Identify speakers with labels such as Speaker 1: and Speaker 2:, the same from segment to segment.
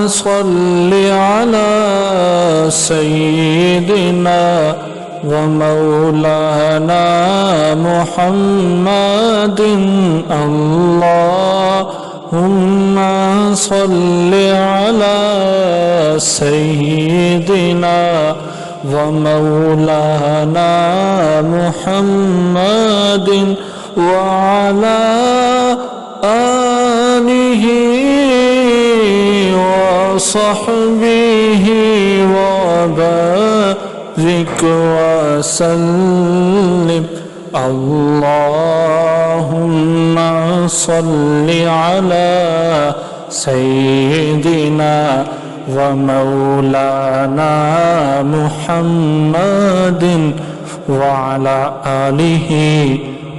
Speaker 1: صل على سيدنا ومولانا محمد اللهم صل على سيدنا ومولانا محمد وعلى آله وصحبه وبارك وسلم اللهم صل على سيدنا ومولانا محمد وعلى آله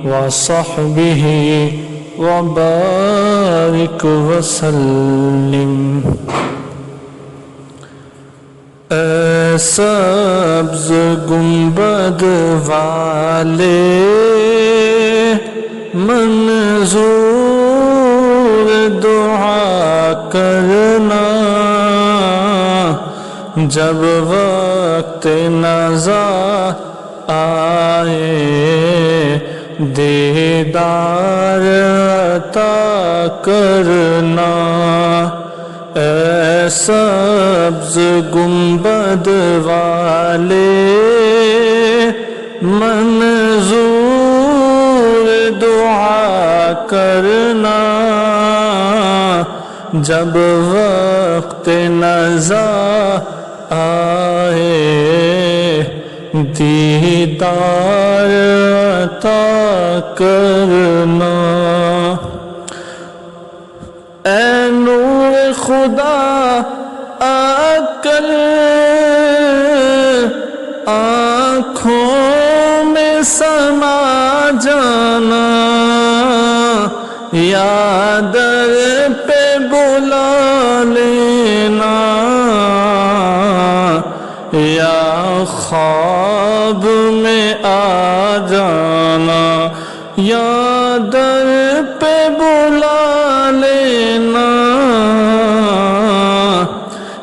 Speaker 1: وصحبه وبارك وسلم اے سبز گنبد والے منظور دعا کرنا جب وقت نزا آئے دیدار عطا کرنا اے سبز گنبد والے منظور دعا کرنا جب وقت نزا آئے دیدار عطا کرنا اے نور خدا آ کر آنکھوں میں سما جانا یا در پہ بلا لینا یا خواب میں آ جانا یا در پہ بلا لینا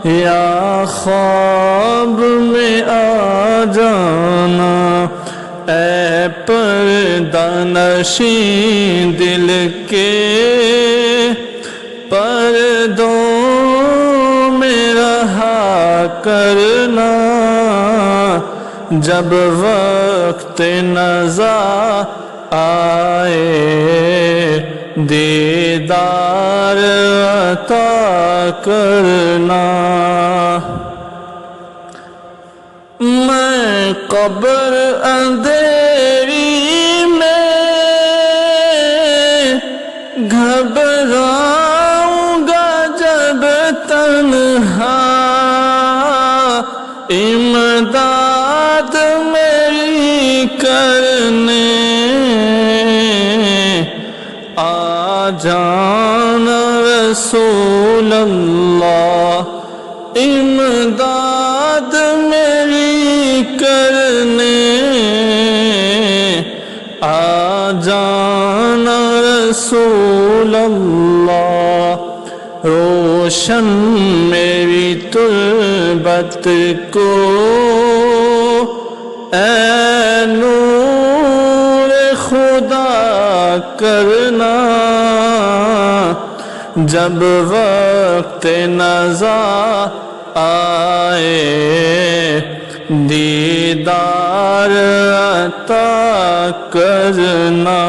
Speaker 1: یا خواب میں آ جانا اے پردہ نشین دل کے پردوں میں رہا کرنا جب وقت نزا آئے دیدار عطا کرنا میں قبر اندھیری میں گھبراؤں گا جب تنہا امداد میری کرنے آ جانا رسول اللہ امداد میری کرنے آ جانا رسول اللہ روشن میری تربت کو اے نور خدا کرنا جب وقت نزا آئے دیدار عطا کرنا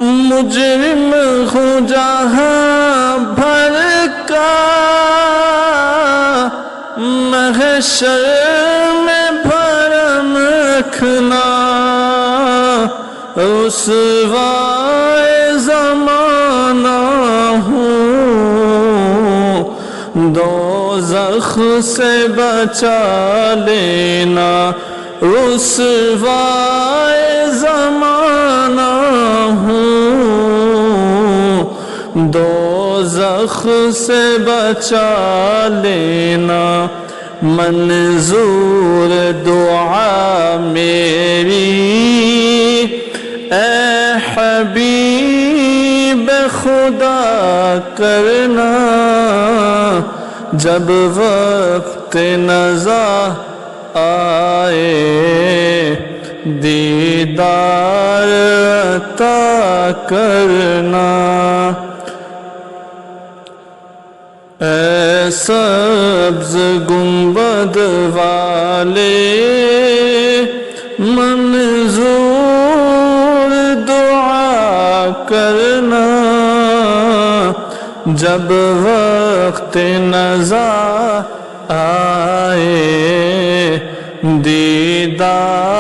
Speaker 1: مجرم ہوں جہاں بھر کا محشر میں بھرم رکھنا رسوائے زمانہ ہوں دوزخ سے بچا لینا رسوائے زمانہ ہوں دوزخ سے بچا لینا منظور دعا میری اے حبیب خدا کرنا جب وقت نزا آئے دیدار عطا کرنا اے سبز گنبد والے منظور دعا کرنا جب وقت نزا آئے دیدار